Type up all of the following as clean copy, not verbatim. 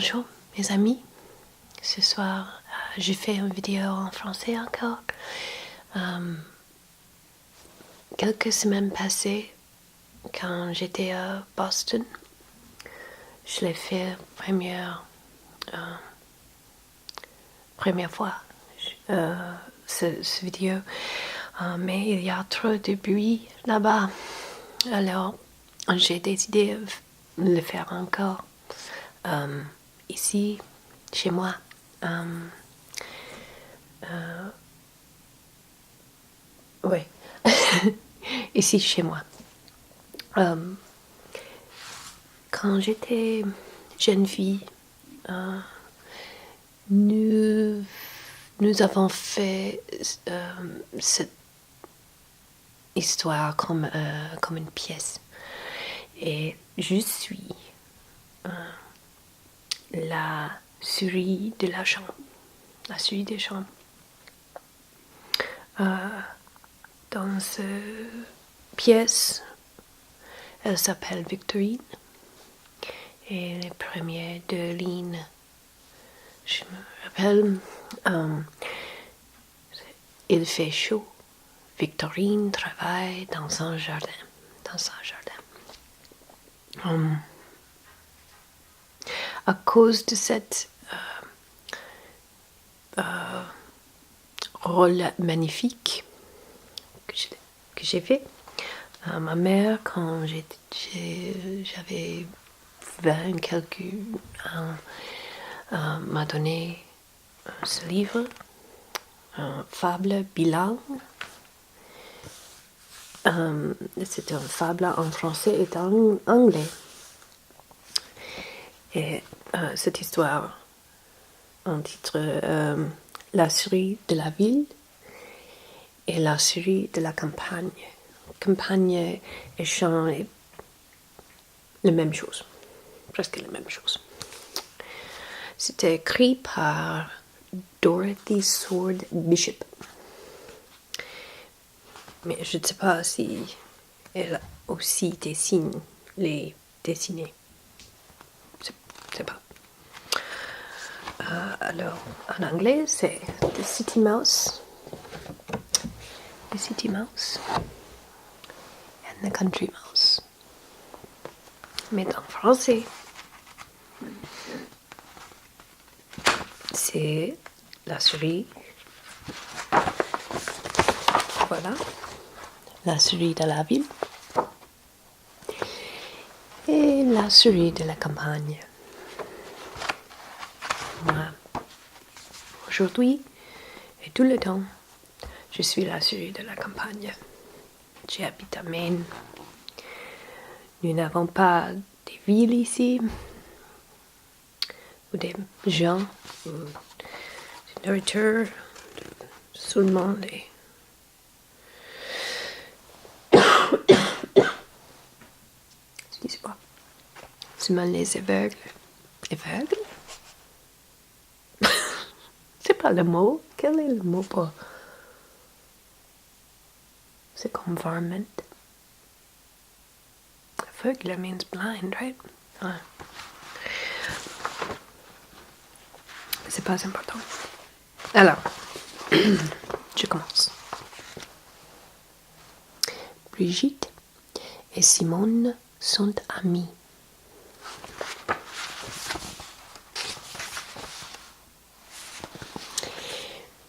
Bonjour mes amis, ce soir j'ai fait une vidéo en français encore. Quelques semaines passées, quand j'étais à Boston, je l'ai fait première fois, cette vidéo. Mais il y a trop de bruit là-bas, alors j'ai décidé de le faire encore ici, chez moi. Oui, ici chez moi. Quand j'étais jeune fille, nous avons fait cette histoire comme une pièce. Et je suis la souris de la chambre. La souris des chambres. Dans cette pièce, elle s'appelle Victorine. Et les premières deux lignes, je me rappelle, il fait chaud. Victorine travaille dans un jardin. À cause de cette rôle magnifique que j'ai fait, ma mère, quand j'avais 20 quelques m'a donné ce livre, fable bilingue. C'est une fable en français et en anglais. Et cette histoire, en titre La souris de la ville et la souris de la campagne. Campagne et champ, la même chose, presque la même chose. C'était écrit par Dorothy Sword Bishop. Mais je ne sais pas si elle aussi dessine les dessinés. Je ne sais pas. Alors, en anglais, c'est The City Mouse. The City Mouse and the Country Mouse. Mais en français, c'est la souris. Voilà. La souris de la ville. Et la souris de la campagne. Moi, aujourd'hui et tout le temps, je suis la souris de la campagne. J'habite à Maine. Nous n'avons pas de villes ici, ou des gens, ou des nourritures, seulement les... Excusez-moi. Seulement les aveugles. Aveugles? C'est pas le mot. Quel est le mot pour... C'est comme varmint. Aveugle means blind, right? Ouais. C'est pas important. Alors, je commence. Brigitte et Simone sont amies.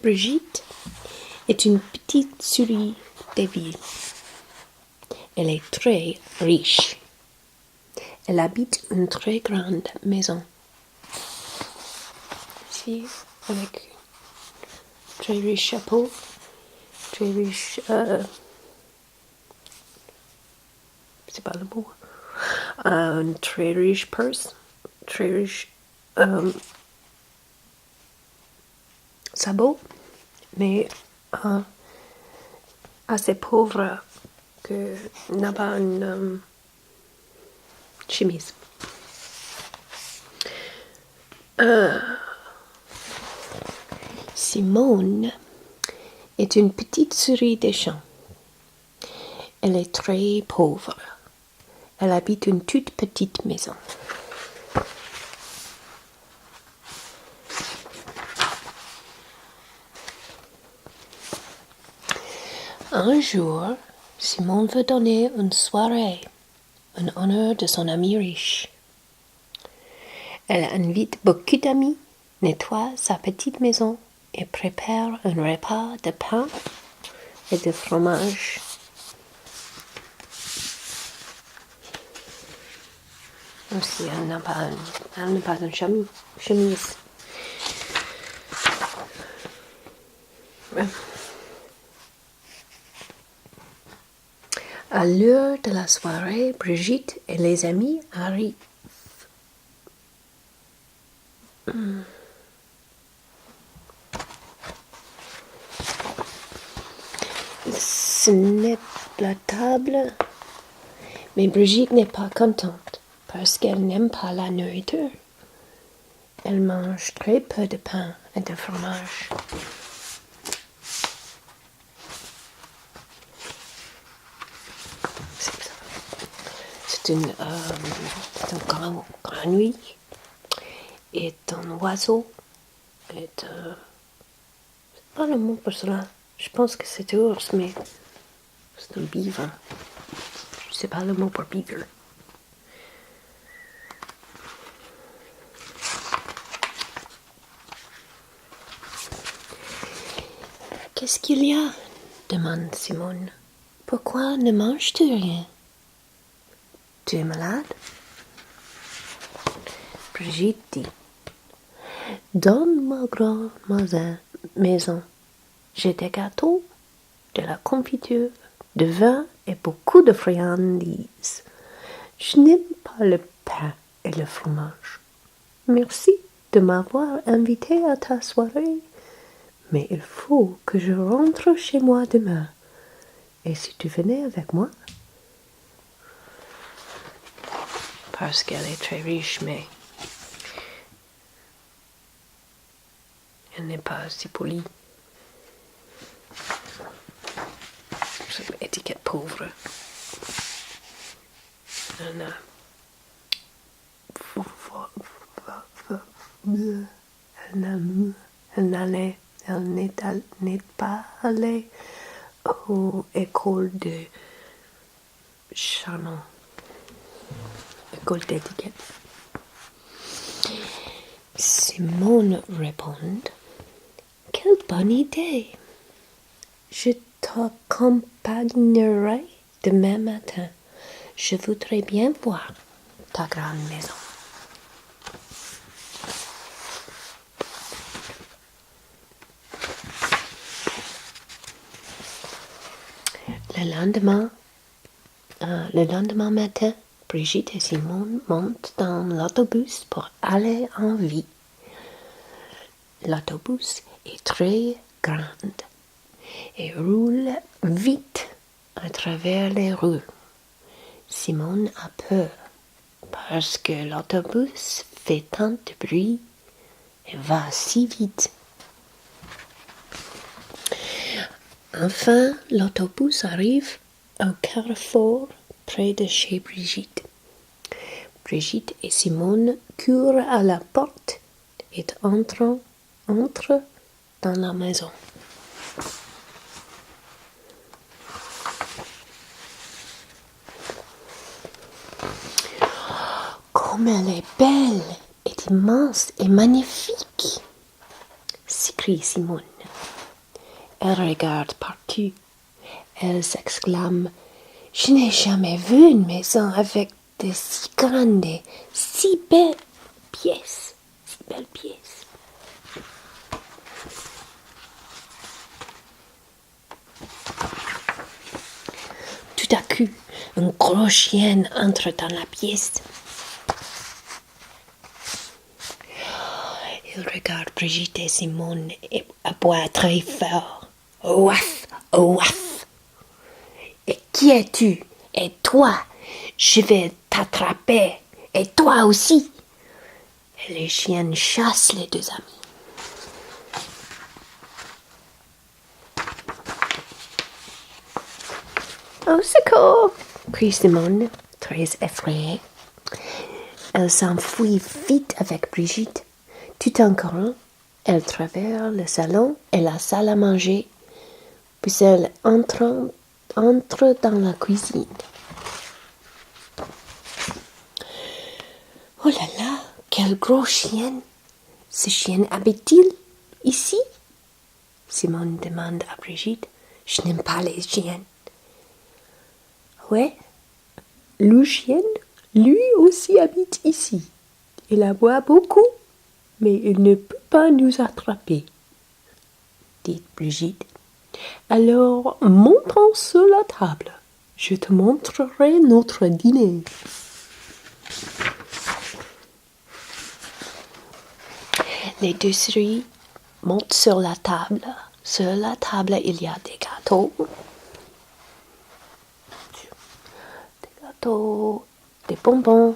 Brigitte est une petite souris des villes. Elle est très riche. Elle habite une très grande maison. Ici, avec un très riche chapeau, très riche... c'est pas le mot. Un très riche purse, très riche sabot, mais assez pauvre que n'a pas une chemise. Simone est une petite souris des champs. Elle est très pauvre. Elle habite une toute petite maison. Un jour, Simone veut donner une soirée en honneur de son ami riche. Elle invite beaucoup d'amis, nettoie sa petite maison et prépare un repas de pain et de fromage. Aussi, elle n'a pas une chemise. À l'heure de la soirée, Brigitte et les amis arrivent. Ce n'est la table, mais Brigitte n'est pas contente parce qu'elle n'aime pas la nourriture. Elle mange très peu de pain et de fromage. C'est un grand nuit et un oiseau. C'est pas le mot pour cela. Je pense que c'est un ours, mais c'est un beaver. Je sais pas le mot pour beaver. Qu'est-ce qu'il y a? Demande Simone. Pourquoi ne manges-tu rien? Tu es malade? Brigitte dit. Dans ma grande maison, j'ai des gâteaux, de la confiture, de vin et beaucoup de friandises. Je n'aime pas le pain et le fromage. Merci de m'avoir invité à ta soirée, mais il faut que je rentre chez moi demain. Et si tu venais avec moi? Parce qu'elle est très riche, mais elle n'est pas si polie. C'est une étiquette pauvre. Elle n'est pas allée aux écoles de Chanon, école d'étiquette. Simone répond, quelle bonne idée! Je t'accompagnerai demain matin. Je voudrais bien voir ta grande maison. Le lendemain matin, Brigitte et Simone montent dans l'autobus pour aller en ville. L'autobus est très grand et roule vite à travers les rues. Simone a peur parce que l'autobus fait tant de bruit et va si vite. Enfin, l'autobus arrive au carrefour près de chez Brigitte. Brigitte et Simone courent à la porte et entrent dans la maison. Comme elle est belle et immense et magnifique, s'écrie Simone. Elle regarde partout. Elle s'exclame, je n'ai jamais vu une maison avec de si grandes et si belles pièces. Tout à coup, un gros chien entre dans la pièce. Il regarde Brigitte et Simone et aboie très fort. Ouaf, ouaf. Et qui es-tu? Et toi, je vais t'attraper. Et toi aussi. Et les chiens chassent les deux amis. Au secours! Crie Simone, très effrayée. Elle s'enfuit vite avec Brigitte. Tout en courant, elle traverse le salon et la salle à manger Puis elle entre dans la cuisine. Oh là là, quel gros chien! Ce chien habite-t-il ici? Simone demande à Brigitte. Je n'aime pas les chiens. Ouais, le chien, lui aussi habite ici. Il aboie beaucoup, mais il ne peut pas nous attraper, dit Brigitte. Alors, montons sur la table. Je te montrerai notre dîner. Les deux souris montent sur la table. Sur la table, il y a des gâteaux. Des bonbons,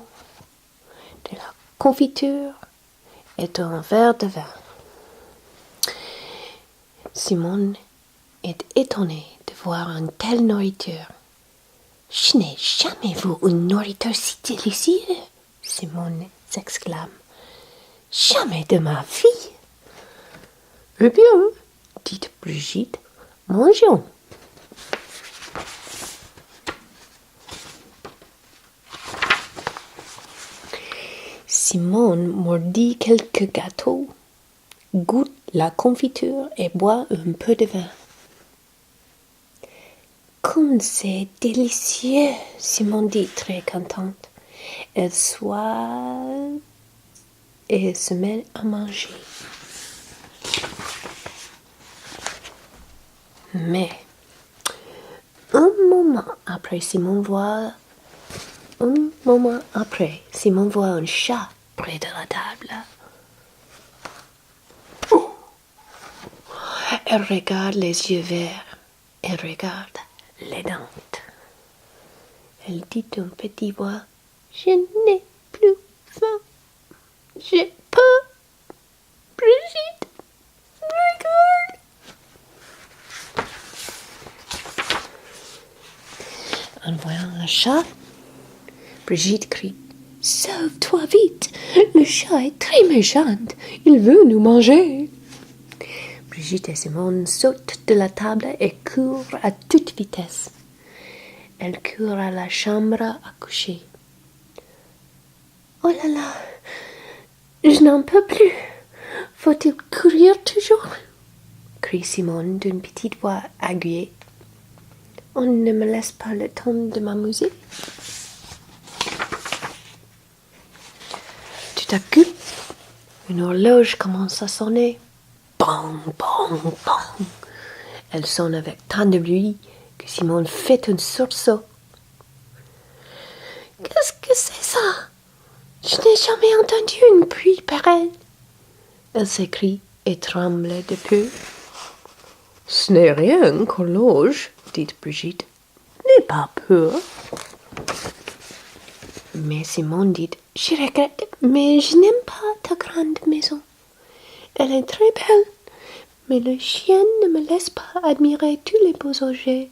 de la confiture et un verre de vin. Simone est étonnée de voir une telle nourriture. Je n'ai jamais vu une nourriture si délicieuse, Simone s'exclame. Jamais de ma vie. Eh bien, dit Brigitte, mangeons. Simone mordit quelques gâteaux, goûte la confiture et boit un peu de vin. Comme c'est délicieux, Simone dit très contente. Elle se met à manger. Mais, un moment après, Simone voit un chat près de la table. Elle regarde les yeux verts. Elle regarde les dents. Elle dit d'un petit voix, je n'ai plus faim. J'ai peur. Brigitte, regarde. En voyant le chat, Brigitte crie, sauve-toi vite. Le chat est très méchant. Il veut nous manger. Brigitte et Simone sautent de la table et courent à toute vitesse. Elles courent à la chambre à coucher. Oh là là, je n'en peux plus. Faut-il courir toujours? Crie Simone d'une petite voix aiguë. On ne me laisse pas le temps de m'amuser. Tout à coup, une horloge commence à sonner. Bang, bang, bang. Elle sonne avec tant de bruit que Simone fait un sursaut. Qu'est-ce que c'est ça? Je n'ai jamais entendu une pluie pareille. Elle s'écrie et tremble de peu. Ce n'est rien qu'horloge, dit Brigitte. N'aie pas peur. Mais Simone dit, je regrette, mais je n'aime pas ta grande maison. Elle est très belle, mais le chien ne me laisse pas admirer tous les beaux objets.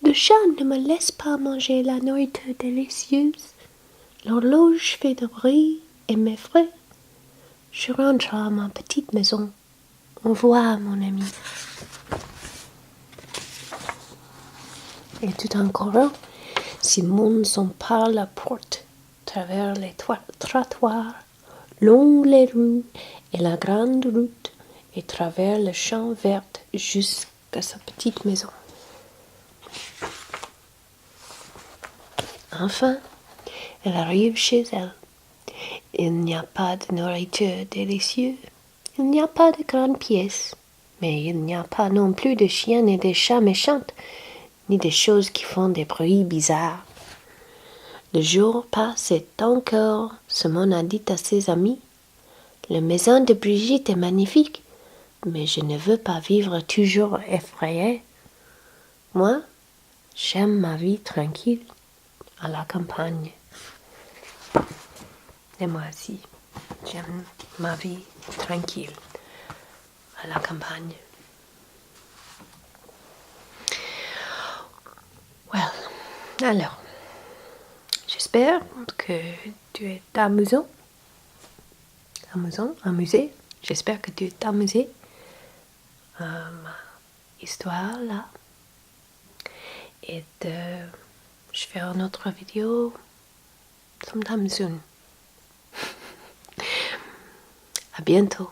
Le chat ne me laisse pas manger la nourriture délicieuse. L'horloge fait de bruit et m'effraie. Je rentre à ma petite maison. Au revoir, mon ami. Et tout en courant, Simone s'empare la porte, travers les trottoirs, long les rues et la grande route, et travers le champ vert jusqu'à sa petite maison. Enfin, elle arrive chez elle. Il n'y a pas de nourriture délicieuse, il n'y a pas de grandes pièces, mais il n'y a pas non plus de chiens et de chats méchants, ni de choses qui font des bruits bizarres. Le jour passe et encore, Simone a dit à ses amis, la maison de Brigitte est magnifique, mais je ne veux pas vivre toujours effrayée. Moi, j'aime ma vie tranquille à la campagne. Et moi aussi, j'aime ma vie tranquille à la campagne. Well, alors, j'espère que tu es amusé. J'espère que tu es amusé histoire là. Et je fais une autre vidéo sometime soon. À bientôt.